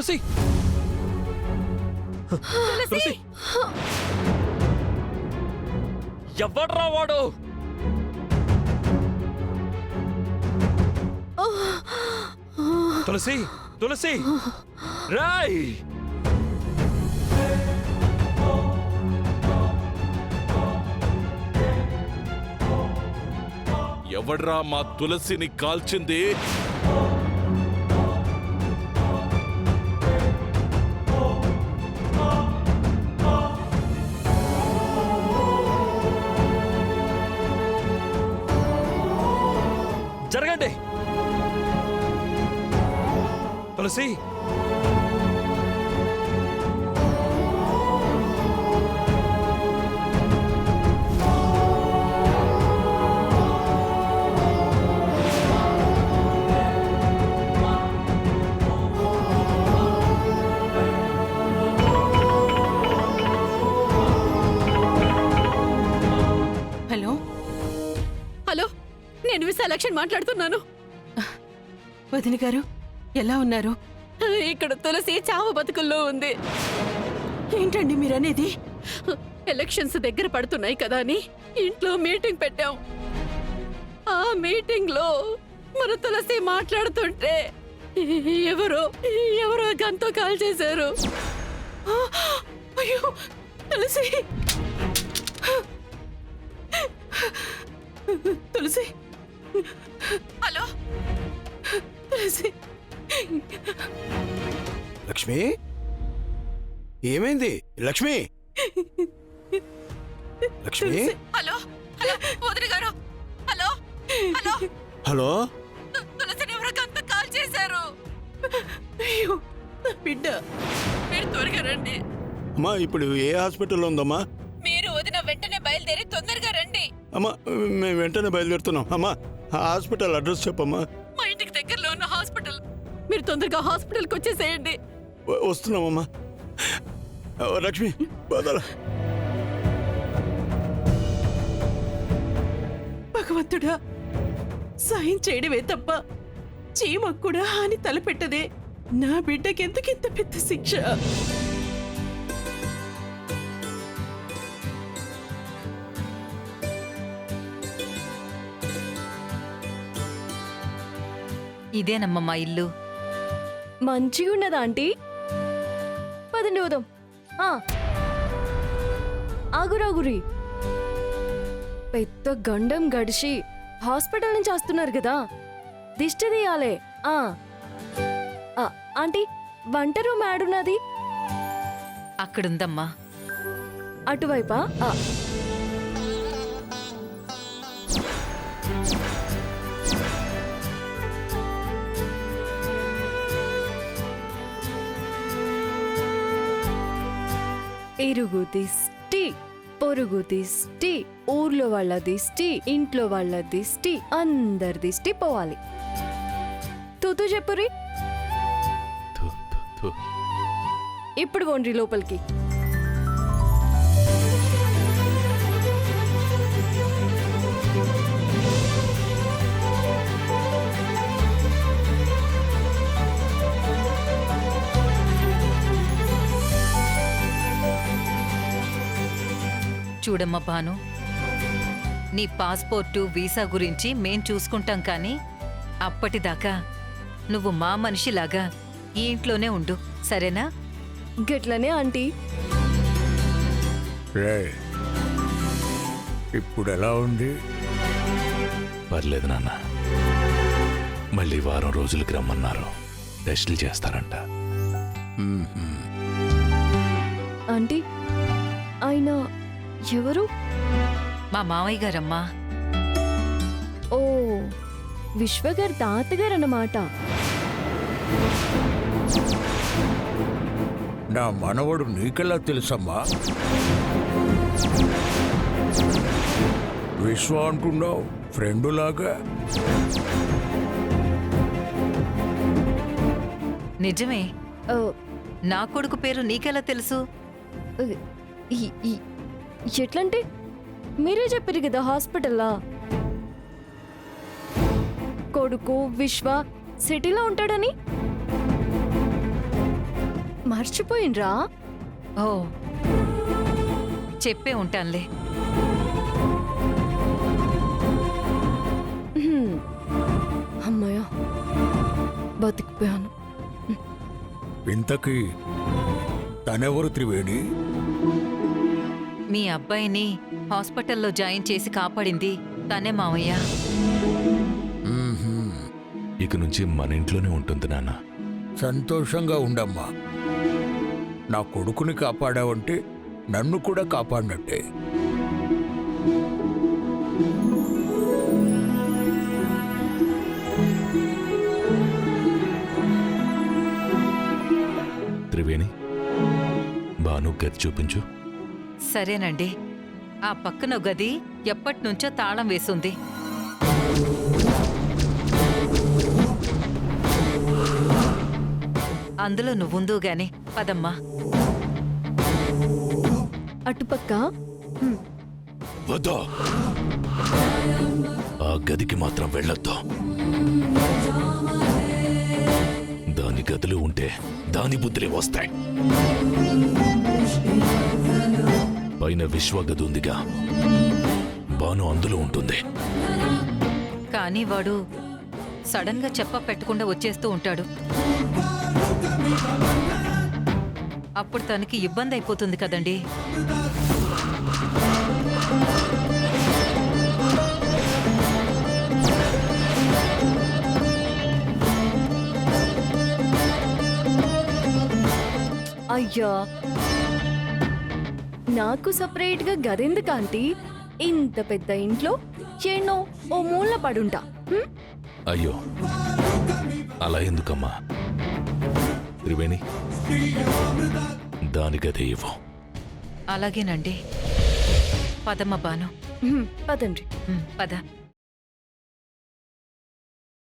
తులసి తులసి ఎవడ్రా వాడు? తులసి తులసి రాయ్! ఎవడ్రా మా తులసిని కాల్చింది? జరగండి. తులసి హలో హలో, నేను విశాలక్ష్మి మాట్లాడుతున్నాను. వదిన గారు ఎలా ఉన్నారు? ఇక్కడ తులసి చావు బతుకుల్లో ఉంది. ఏంటండి మీరనేది? ఎలక్షన్స్ దగ్గర పడుతున్నాయి కదా అని ఇంట్లో మీటింగ్ పెట్టాం. ఆ మీటింగ్ లో మన తులసి మాట్లాడుతుంటే ఎవరో గంతో కాల్ చేశారు. అయ్యో తులసి, తులసి, హలో తులసి. లక్ష్మి, ఏమైంది లక్ష్మి? లక్ష్మి, హలో హలో వదిన గారు, హలో హలో హలో. తులసిని ఎవరో గంతో కాల్ చేశారు. అయ్యో నా బిడ్డ. మీరు త్వరగా రండి. అమ్మా, ఇప్పుడు ఏ హాస్పిటల్లో ఉందమ్మా? మీరు వదిన వెంటనే బయలుదేరి తొందరగా రండి. అమ్మా, మేము వెంటనే బయలుదేరుతున్నాం. అమ్మా, హాస్పిటల్ అడ్రస్ చెప్పమ్మా. మా ఇంటికి దగ్గరలో ఉన్న హాస్పిటల్. మీరు తొందరగా హాస్పిటల్కి వచ్చేసేయండి. వస్తున్నామమ్మా. లక్ష్మి బదల. భగవంతుడా, సాయం చేయడమే తప్ప చీమకు కూడా హాని తలపెట్టదే. నా బిడ్డకెందుకింత పెద్ద శిక్ష? ఇదేనమ్మ మా ఇల్లు. మంచిగున్నదా ఆంటీ? పదండి పోదాం. ఆగురాగురి, పెద్ద గండం గడిచి హాస్పిటల్ నుంచి వస్తున్నారు కదా, దిష్టి తీయాలే. ఆంటీ, వంట రూమ్ యాడున్నది? అక్కడుందమ్మా. అటువైపా? ఇరుగు దిష్టి, పొరుగు దిష్టి, ఊర్లో వాళ్ళ దిష్టి, ఇంట్లో వాళ్ళ దిష్టి, అందరి దిష్టి పోవాలి. తూతూ చెప్పురి. ఇప్పుడు పోండ్రి లోపలికి. చూడమ్మా భాను, నీ పాస్పోర్టు వీసా గురించి మేం చూసుకుంటాం కానీ అప్పటిదాకా నువ్వు మా మనిషిలాగా ఈ ఇంట్లోనే ఉండు, సరేనా? గట్లనే ఆంటీ. ఇప్పుడు ఎలా ఉంది? పర్లేదు నాన్న, మళ్ళీ వారం రోజులకి రమ్మన్నారు. టెస్టులు చేస్తారంట. ఆంటీ, ఆయన ఎవరు? మా మామయ్య గారమ్మా. ఓ, విశ్వగారి తాతగారు అన్నమాట. నా మనవడు నీకెలా తెలుసమ్మా? విశ్వ అంటున్నావు, ఫ్రెండులాగా. నిజమే, ఆ, నా కొడుకు పేరు నీకెలా తెలుసు? ఎట్లంటే మీరే చెప్పారు కదా హాస్పిటల్లా. కొడుకు విశ్వ సిటీలో ఉంటాడని. మర్చిపోయినరా? ఓ చెప్పే ఉంటానులే. అమ్మయ్య, బతికిపోయాను. ఇంతకీ తనెవరు త్రివేణి? మీ అబ్బాయిని హాస్పిటల్లో జాయిన్ చేసి కాపాడింది తనే మావయ్య. మ్మ్హ్మ్. ఇక నుంచి మన ఇంట్లోనే ఉంటుంది నాన్న. సంతోషంగా ఉండమ్మా. నా కొడుకుని కాపాడావంటే నన్ను కూడా కాపాడినట్టే. త్రివేణి, బాను గది చూపించు. సరేనండి. ఆ పక్కన గది ఎప్పటినుంచో తాళం వేసుంది. అందులో నువ్వుందో గాని పదమ్మా. అటుపక్క వద్దా, ఆ గదికి మాత్రం వెళ్ళొద్దు. దాని గదిలో ఉంటే దాని బుద్ధులే వస్తాయి. పైన విశ్వగది ఉందిగా, బాను అందులో ఉంటుంది. కానీ వాడు సడన్ గా చెప్ప పెట్టకుండా వచ్చేస్తూ ఉంటాడు. అప్పుడు తనకి ఇబ్బంది అయిపోతుంది కదండి. అయ్యా, నాకు సపరేట్ గా గదెందుకంటీ? ఇంత పెద్ద ఇంట్లో చేనో ఓ మూల పడుంటా. అయ్యో, అలా ఎందుకమ్మా? త్రివేణి, దాని గది ఇవ్వు. అలాగేనండి. పదమ్మ బాను. పదండి. పద.